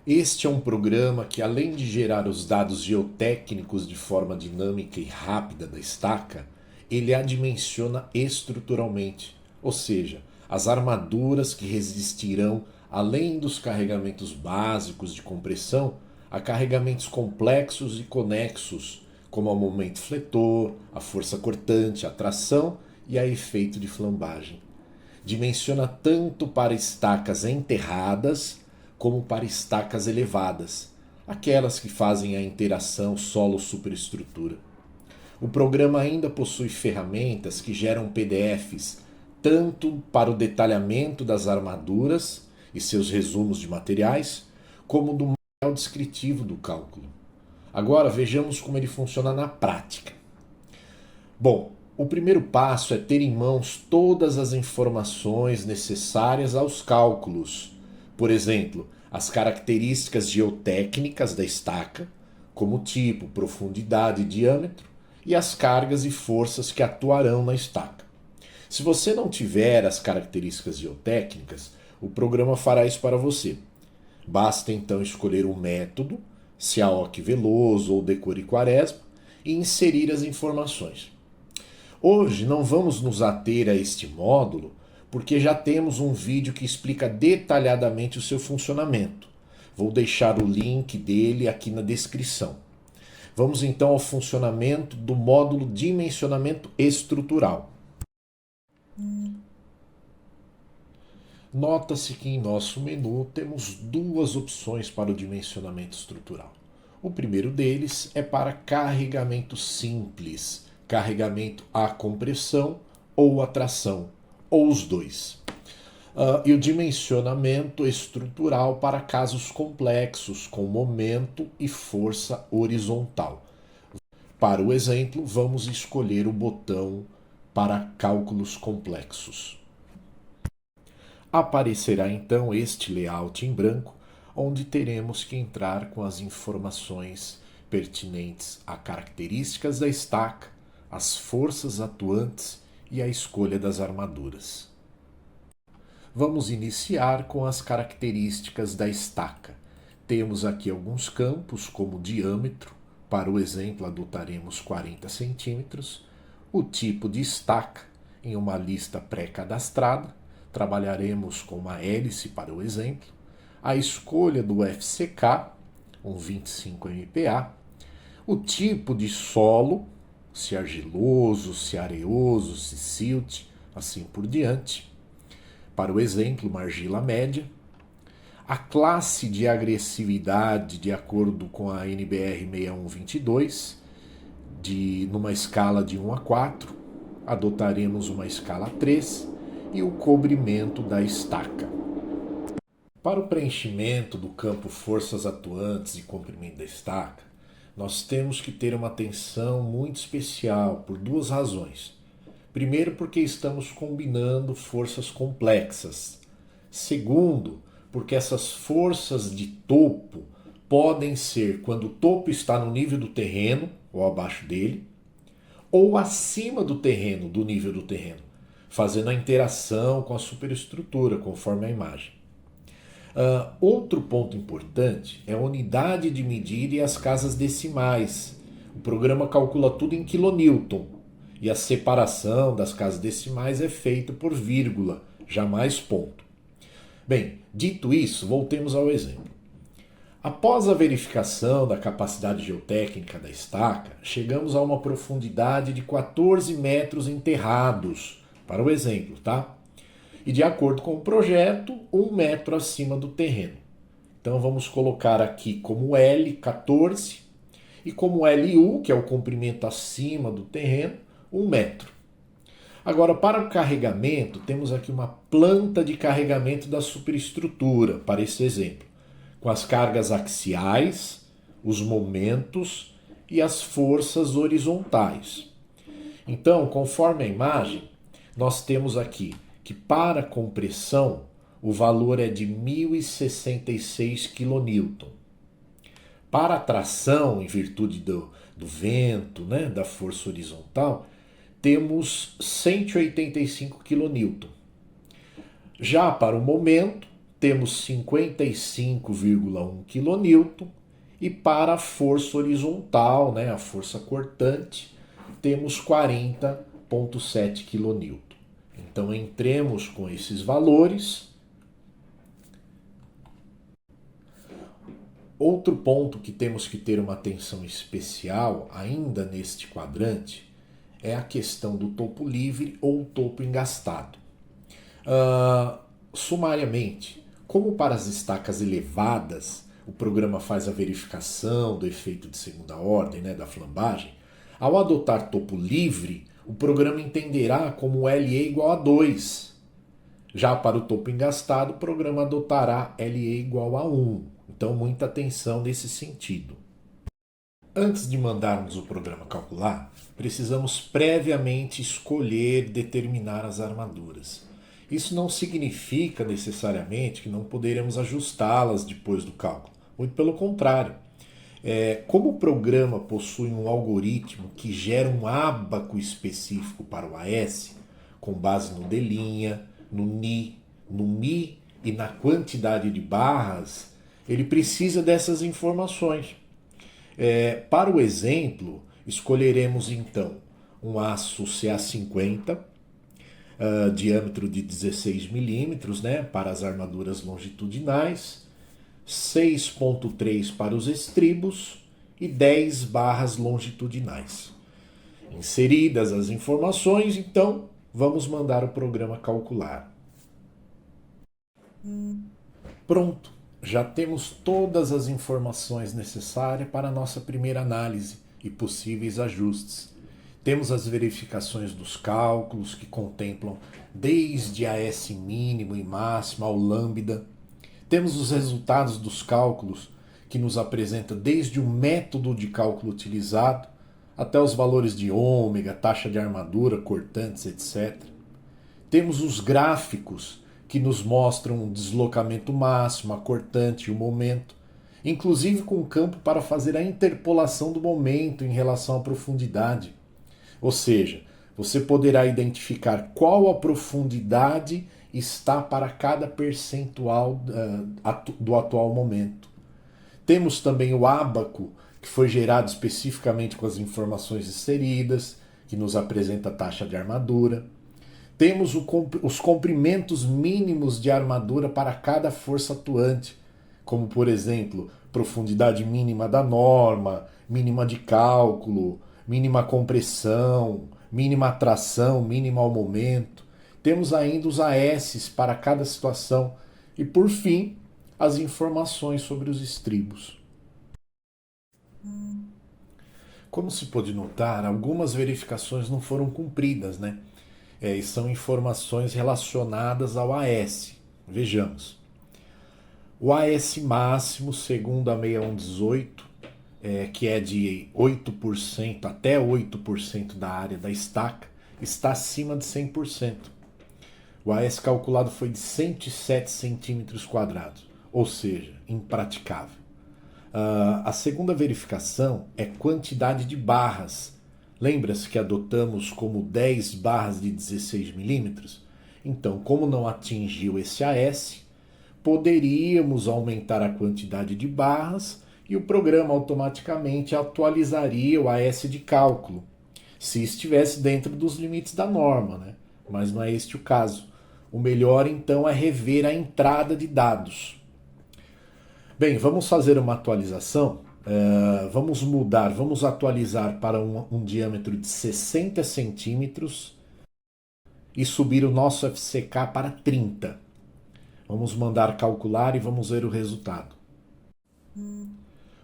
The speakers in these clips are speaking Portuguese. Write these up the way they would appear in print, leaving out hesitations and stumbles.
Este é um programa que, além de gerar os dados geotécnicos de forma dinâmica e rápida da estaca, ele a dimensiona estruturalmente, ou seja, as armaduras que resistirão, além dos carregamentos básicos de compressão, a carregamentos complexos e conexos, como o momento fletor, a força cortante, a tração e a efeito de flambagem. Dimensiona tanto para estacas enterradas como para estacas elevadas, aquelas que fazem a interação solo-superestrutura. O programa ainda possui ferramentas que geram PDFs tanto para o detalhamento das armaduras e seus resumos de materiais, como do material descritivo do cálculo. Agora vejamos como ele funciona na prática. Bom, o primeiro passo é ter em mãos todas as informações necessárias aos cálculos. Por exemplo, as características geotécnicas da estaca, como tipo, profundidade e diâmetro, e as cargas e forças que atuarão na estaca. Se você não tiver as características geotécnicas, o programa fará isso para você. Basta então escolher um método, se AOC Veloso ou Decore Quaresma, e inserir as informações. Hoje não vamos nos ater a este módulo, porque já temos um vídeo que explica detalhadamente o seu funcionamento. Vou deixar o link dele aqui na descrição. Vamos então ao funcionamento do módulo dimensionamento estrutural. Nota-se que em nosso menu temos duas opções para o dimensionamento estrutural. O primeiro deles é para carregamento simples, carregamento à compressão ou à tração, ou os dois. E o dimensionamento estrutural para casos complexos, com momento e força horizontal. Para o exemplo, vamos escolher o botão para cálculos complexos. Aparecerá então este layout em branco, onde teremos que entrar com as informações pertinentes a características da estaca, as forças atuantes e a escolha das armaduras. Vamos iniciar com as características da estaca. Temos aqui alguns campos, como diâmetro, para o exemplo adotaremos 40 centímetros, o tipo de estaca, em uma lista pré-cadastrada, trabalharemos com uma hélice para o exemplo, a escolha do FCK, um 25 MPa, o tipo de solo, se argiloso, se areoso, se silt, assim por diante. Para o exemplo, uma argila média. A classe de agressividade de acordo com a NBR 6122, numa escala de 1 a 4, adotaremos uma escala 3 e o cobrimento da estaca. Para o preenchimento do campo forças atuantes e comprimento da estaca, nós temos que ter uma atenção muito especial por duas razões. Primeiro, porque estamos combinando forças complexas. Segundo, porque essas forças de topo podem ser quando o topo está no nível do terreno ou abaixo dele, ou acima do terreno, do nível do terreno, fazendo a interação com a superestrutura, conforme a imagem. Outro ponto importante é a unidade de medida e as casas decimais. O programa calcula tudo em quilonewton e a separação das casas decimais é feita por vírgula, jamais ponto. Bem, dito isso, voltemos ao exemplo. Após a verificação da capacidade geotécnica da estaca, chegamos a uma profundidade de 14 metros enterrados, para o exemplo, tá? E de acordo com o projeto, 1 metro acima do terreno. Então vamos colocar aqui como L 14 e como LU, que é o comprimento acima do terreno, 1 metro. Agora, para o carregamento, temos aqui uma planta de carregamento da superestrutura, para esse exemplo, com as cargas axiais, os momentos e as forças horizontais. Então, conforme a imagem, nós temos aqui que para compressão o valor é de 1066 kN. Para a tração, em virtude do vento, né, da força horizontal, temos 185 kN. Já para o momento, temos 55,1 kN e para a força horizontal, né, a força cortante, temos 40,7 kN. Então entremos com esses valores. Outro ponto que temos que ter uma atenção especial ainda neste quadrante é a questão do topo livre ou topo engastado. Sumariamente, como para as estacas elevadas o programa faz a verificação do efeito de segunda ordem, né, da flambagem, ao adotar topo livre, o programa entenderá como LE igual a 2. Já para o topo engastado, o programa adotará LE igual a 1. Então, muita atenção nesse sentido. Antes de mandarmos o programa calcular, precisamos previamente escolher e determinar as armaduras. Isso não significa necessariamente que não poderemos ajustá-las depois do cálculo. Muito pelo contrário. Como o programa possui um algoritmo que gera um ábaco específico para o AS, com base no D', no NI, no MI e na quantidade de barras, ele precisa dessas informações. Para o exemplo, escolheremos então um aço CA50, diâmetro de 16 milímetros, né, para as armaduras longitudinais, 6,3 para os estribos e 10 barras longitudinais. Inseridas as informações, então, vamos mandar o programa calcular. Pronto, já temos todas as informações necessárias para a nossa primeira análise e possíveis ajustes. Temos as verificações dos cálculos que contemplam desde a S mínimo e máximo ao lambda. Temos os resultados dos cálculos que nos apresenta desde o método de cálculo utilizado até os valores de ômega, taxa de armadura, cortantes, etc. Temos os gráficos que nos mostram o deslocamento máximo, a cortante e o momento, inclusive com campo para fazer a interpolação do momento em relação à profundidade. Ou seja, você poderá identificar qual a profundidade está para cada percentual do atual momento. Temos também o ábaco, que foi gerado especificamente com as informações inseridas, que nos apresenta a taxa de armadura. Temos os comprimentos mínimos de armadura para cada força atuante, como, por exemplo, profundidade mínima da norma, mínima de cálculo, mínima compressão, mínima atração, mínima ao momento. Temos ainda os AS para cada situação e, por fim, as informações sobre os estribos. Como se pode notar, algumas verificações não foram cumpridas, né? E são informações relacionadas ao AS. Vejamos. O AS máximo, segundo a 6118, que é de 8% até 8% da área da estaca, está acima de 100%. O AS calculado foi de 107 centímetros quadrados, ou seja, impraticável. A segunda verificação é quantidade de barras. Lembra-se que adotamos como 10 barras de 16 milímetros? Então, como não atingiu esse AS, poderíamos aumentar a quantidade de barras e o programa automaticamente atualizaria o AS de cálculo, se estivesse dentro dos limites da norma, né? Mas não é este o caso. O melhor, então, é rever a entrada de dados. Bem, vamos fazer uma atualização. Vamos atualizar para um diâmetro de 60 centímetros e subir o nosso FCK para 30. Vamos mandar calcular e vamos ver o resultado.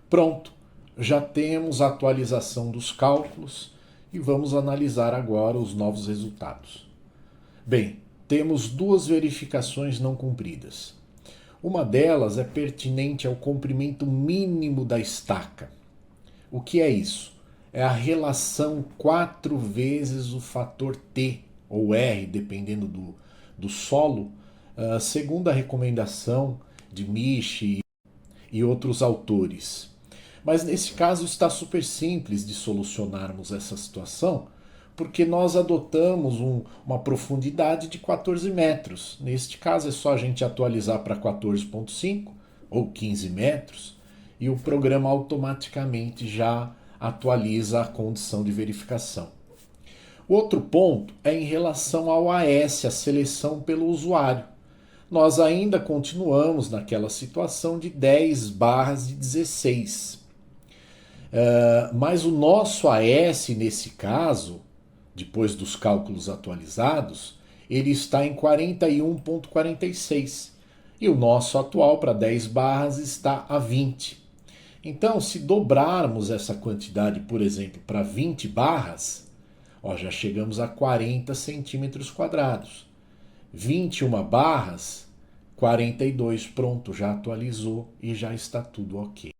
Pronto, já temos a atualização dos cálculos e vamos analisar agora os novos resultados. Bem, temos duas verificações não cumpridas. Uma delas é pertinente ao comprimento mínimo da estaca. O que é isso? É a relação 4 vezes o fator T ou R, dependendo do solo, segundo a recomendação de Misch e outros autores. Mas nesse caso está super simples de solucionarmos essa situação, porque nós adotamos uma profundidade de 14 metros. Neste caso é só a gente atualizar para 14,5 ou 15 metros e o programa automaticamente já atualiza a condição de verificação. Outro ponto é em relação ao AS, a seleção pelo usuário. Nós ainda continuamos naquela situação de 10 barras de 16. Mas o nosso AS, nesse caso, depois dos cálculos atualizados, ele está em 41,46. E o nosso atual para 10 barras está a 20. Então, se dobrarmos essa quantidade, por exemplo, para 20 barras, já chegamos a 40 centímetros quadrados. 21 barras, 42, pronto, já atualizou e já está tudo ok.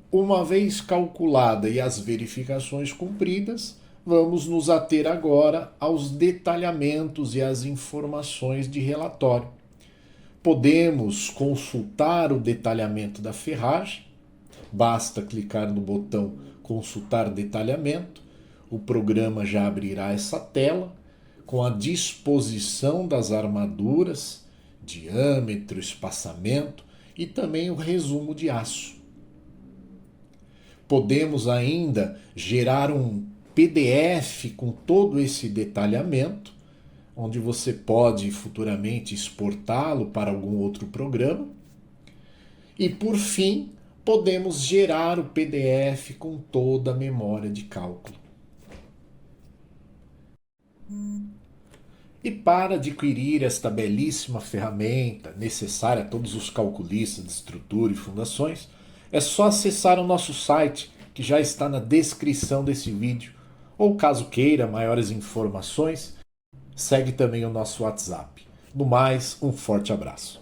Uma vez calculada e as verificações cumpridas, vamos nos ater agora aos detalhamentos e às informações de relatório. Podemos consultar o detalhamento da ferragem, basta clicar no botão consultar detalhamento, o programa já abrirá essa tela com a disposição das armaduras, diâmetro, espaçamento e também o resumo de aço. Podemos ainda gerar um PDF com todo esse detalhamento, onde você pode futuramente exportá-lo para algum outro programa. E por fim, podemos gerar o PDF com toda a memória de cálculo. E para adquirir esta belíssima ferramenta necessária a todos os calculistas de estrutura e fundações, é só acessar o nosso site, que já está na descrição desse vídeo, ou caso queira maiores informações, segue também o nosso WhatsApp. No mais, um forte abraço.